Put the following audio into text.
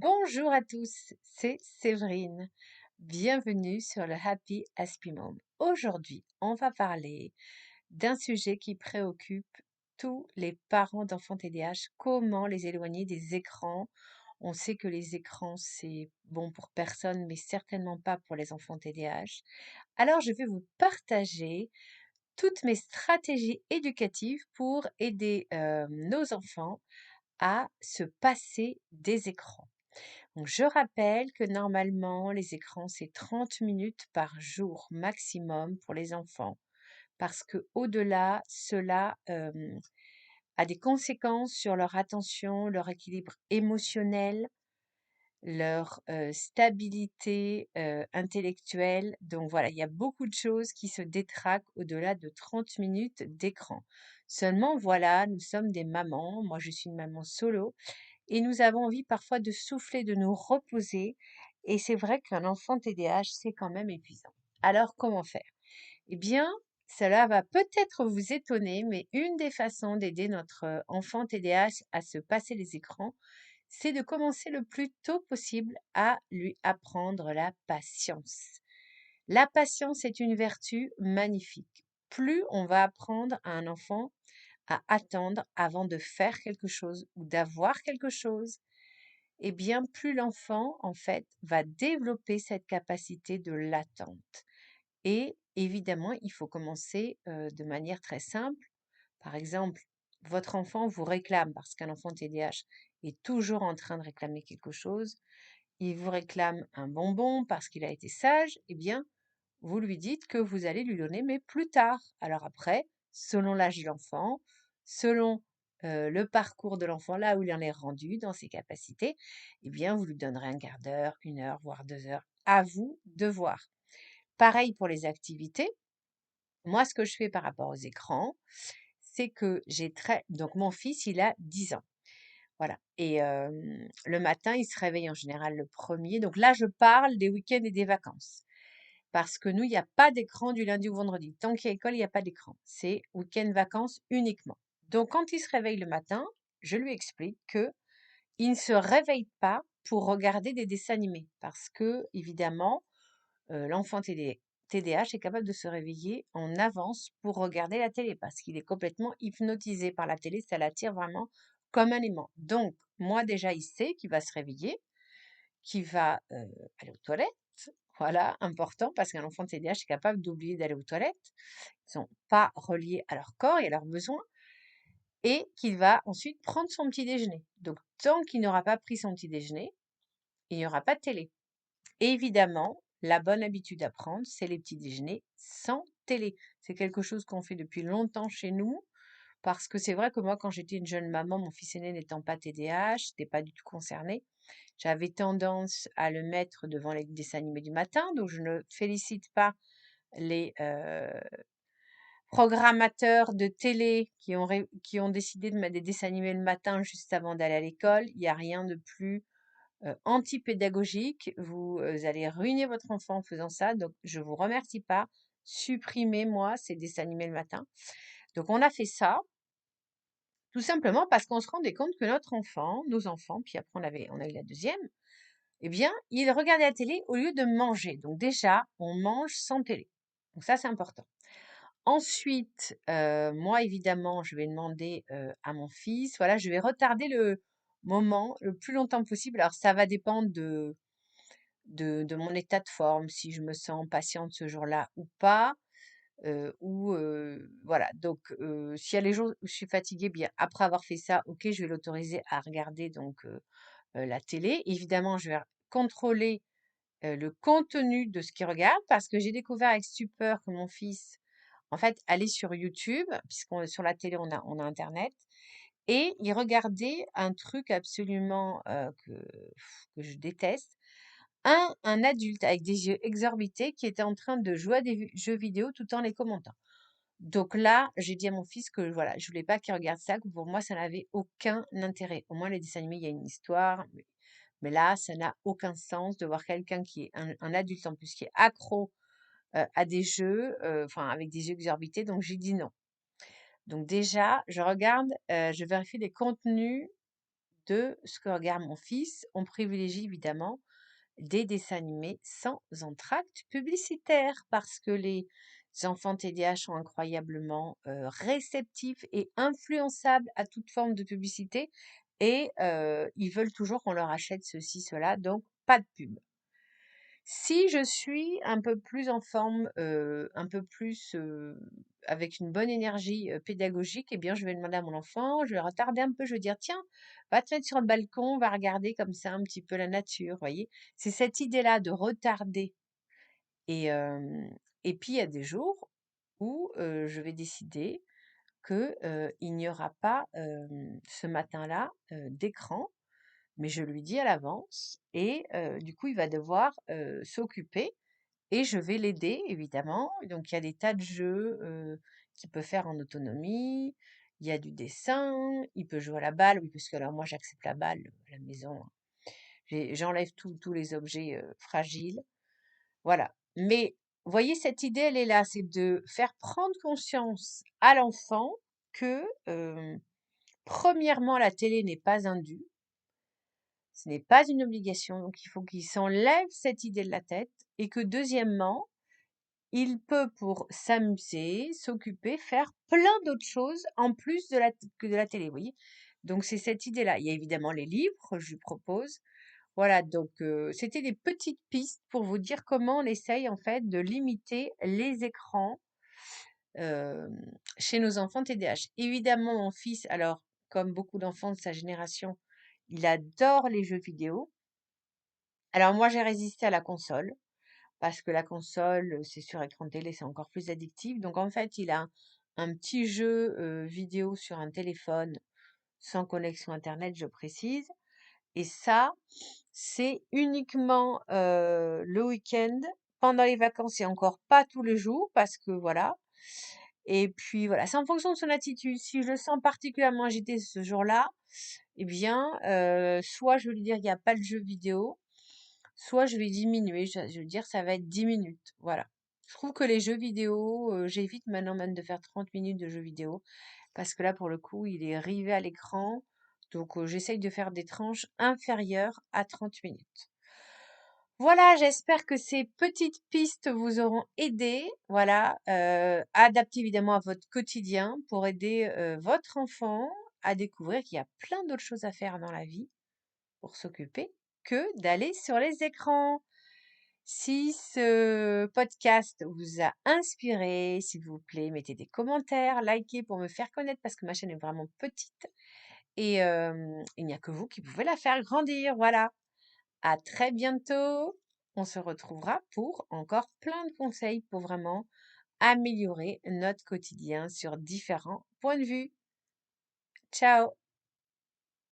Bonjour à tous, c'est Séverine. Bienvenue sur le Happy Happy Mom. Aujourd'hui, on va parler d'un sujet qui préoccupe tous les parents d'enfants TDAH, comment les éloigner des écrans. On sait que les écrans, c'est bon pour personne, mais certainement pas pour les enfants TDAH. Alors, je vais vous partager toutes mes stratégies éducatives pour aider nos enfants à se passer des écrans. Donc, je rappelle que normalement, les écrans, c'est 30 minutes par jour maximum pour les enfants. Parce que au-delà, cela a des conséquences sur leur attention, leur équilibre émotionnel, leur stabilité intellectuelle. Donc voilà, il y a beaucoup de choses qui se détraquent au-delà de 30 minutes d'écran. Seulement, voilà, nous sommes des mamans. Moi, je suis une maman solo et nous avons envie parfois de souffler, de nous reposer. Et c'est vrai qu'un enfant TDAH, c'est quand même épuisant. Alors, comment faire? Eh bien, cela va peut-être vous étonner, mais une des façons d'aider notre enfant TDAH à se passer les écrans, c'est de commencer le plus tôt possible à lui apprendre la patience. La patience est une vertu magnifique. Plus on va apprendre à un enfant à attendre avant de faire quelque chose ou d'avoir quelque chose, eh bien, plus l'enfant, en fait, va développer cette capacité de l'attente. Et évidemment, il faut commencer de manière très simple. Par exemple, votre enfant vous réclame, parce qu'un enfant TDAH est toujours en train de réclamer quelque chose, il vous réclame un bonbon parce qu'il a été sage, eh bien, vous lui dites que vous allez lui donner, mais plus tard. Alors après, selon l'âge de l'enfant, selon le parcours de l'enfant, là où il en est rendu dans ses capacités, eh bien, vous lui donnerez un quart d'heure, 1 heure, voire 2 heures. À vous de voir. Pareil pour les activités. Moi, ce que je fais par rapport aux écrans, c'est que donc mon fils, il a 10 ans. Voilà. Et le matin, il se réveille en général le premier. Donc là, je parle des week-ends et des vacances. Parce que nous, il n'y a pas d'écran du lundi au vendredi. Tant qu'il y a école, il n'y a pas d'écran. C'est week-end vacances uniquement. Donc, quand il se réveille le matin, je lui explique que il ne se réveille pas pour regarder des dessins animés. Parce que, évidemment, l'enfant TDAH est capable de se réveiller en avance pour regarder la télé. Parce qu'il est complètement hypnotisé par la télé. Ça l'attire vraiment comme un aimant. Donc, moi, déjà, il sait qu'il va se réveiller, qu'il va aller aux toilettes. Voilà, important parce qu'un enfant de TDAH est capable d'oublier d'aller aux toilettes. Ils sont pas reliés à leur corps et à leurs besoins. Et qu'il va ensuite prendre son petit déjeuner. Donc, tant qu'il n'aura pas pris son petit déjeuner, il n'y aura pas de télé. Et évidemment, la bonne habitude à prendre, c'est les petits déjeuners sans télé. C'est quelque chose qu'on fait depuis longtemps chez nous. Parce que c'est vrai que moi, quand j'étais une jeune maman, mon fils aîné n'étant pas TDAH, n'était pas du tout concerné, j'avais tendance à le mettre devant les dessins animés du matin. Donc, je ne félicite pas les programmateurs de télé qui ont décidé de mettre des dessins animés le matin juste avant d'aller à l'école. Il n'y a rien de plus anti-pédagogique. Vous allez ruiner votre enfant en faisant ça. Donc, je ne vous remercie pas. Supprimez-moi ces dessins animés le matin. Donc, on a fait ça. Tout simplement parce qu'on se rendait compte que nos enfants, puis après on a eu la deuxième, eh bien, ils regardaient la télé au lieu de manger. Donc déjà, on mange sans télé. Donc ça, c'est important. Ensuite, moi, évidemment, je vais demander à mon fils, voilà, je vais retarder le moment le plus longtemps possible. Alors, ça va dépendre de mon état de forme, si je me sens patiente ce jour-là ou pas. Voilà, donc s'il y a les jours où je suis fatiguée, bien après avoir fait ça, OK, je vais l'autoriser à regarder donc la télé. Évidemment, je vais contrôler le contenu de ce qu'il regarde parce que j'ai découvert avec stupeur que mon fils, en fait, allait sur YouTube, puisqu'on sur la télé, on a internet et il regardait un truc absolument que je déteste. Un adulte avec des yeux exorbités qui était en train de jouer à des jeux vidéo tout en les commentant. Donc là, j'ai dit à mon fils que voilà, je voulais pas qu'il regarde ça, que pour moi, ça n'avait aucun intérêt. Au moins, les dessins animés, il y a une histoire, mais là, ça n'a aucun sens de voir quelqu'un qui est un adulte en plus, qui est accro à des jeux, enfin avec des yeux exorbités. Donc j'ai dit non. Donc déjà, je regarde, je vérifie les contenus de ce que regarde mon fils. On privilégie évidemment des dessins animés sans entracte publicitaire parce que les enfants TDAH sont incroyablement réceptifs et influençables à toute forme de publicité et ils veulent toujours qu'on leur achète ceci, cela, donc pas de pub. Si je suis un peu plus en forme, un peu plus, avec une bonne énergie, pédagogique, eh bien, je vais demander à mon enfant, je vais retarder un peu, je vais dire: «Tiens, va te mettre sur le balcon, va regarder comme ça un petit peu la nature», vous voyez? C'est cette idée-là de retarder et et puis il y a des jours où, je vais décider que, il n'y aura pas, ce matin-là, d'écran, mais je lui dis à l'avance et du coup, il va devoir, s'occuper et je vais l'aider évidemment. Donc il y a des tas de jeux, qu'il peut faire en autonomie. Il y a du dessin, il peut jouer à la balle, oui, parce que alors moi j'accepte la balle à la maison, hein. J'enlève tous les objets, fragiles, voilà. Mais voyez cette idée, elle est là, c'est de faire prendre conscience à l'enfant que, premièrement la télé n'est pas un dû, ce n'est pas une obligation, donc il faut qu'il s'enlève cette idée de la tête et que deuxièmement il peut, pour s'amuser, s'occuper, faire plein d'autres choses en plus que de la télé, vous voyez? Donc c'est cette idée-là. Il y a évidemment les livres, je lui propose. Voilà, donc c'était des petites pistes pour vous dire comment on essaye en fait de limiter les écrans, chez nos enfants TDAH. Évidemment, mon fils, alors comme beaucoup d'enfants de sa génération, il adore les jeux vidéo. Alors moi, j'ai résisté à la console. Parce que la console, c'est sur écran télé, c'est encore plus addictif. Donc en fait, il a un petit jeu, vidéo sur un téléphone sans connexion internet, je précise et ça, c'est uniquement, le week-end, pendant les vacances et encore pas tous les jours parce que voilà et puis voilà, c'est en fonction de son attitude. Si je le sens particulièrement agité ce jour-là, eh bien, soit je vais lui dire: «Il y a pas de jeu vidéo», soit je vais diminuer, je vais dire: «Ça va être 10 minutes», voilà. Je trouve que les jeux vidéo, j'évite maintenant même de faire 30 minutes de jeux vidéo parce que là, pour le coup, il est rivé à l'écran, donc j'essaye de faire des tranches inférieures à 30 minutes. Voilà, j'espère que ces petites pistes vous auront aidé, voilà, adaptées évidemment à votre quotidien pour aider, votre enfant à découvrir qu'il y a plein d'autres choses à faire dans la vie pour s'occuper que d'aller sur les écrans. Si ce podcast vous a inspiré, s'il vous plaît, mettez des commentaires, likez pour me faire connaître parce que ma chaîne est vraiment petite et il n'y a que vous qui pouvez la faire grandir. Voilà. À très bientôt. On se retrouvera pour encore plein de conseils pour vraiment améliorer notre quotidien sur différents points de vue. Ciao!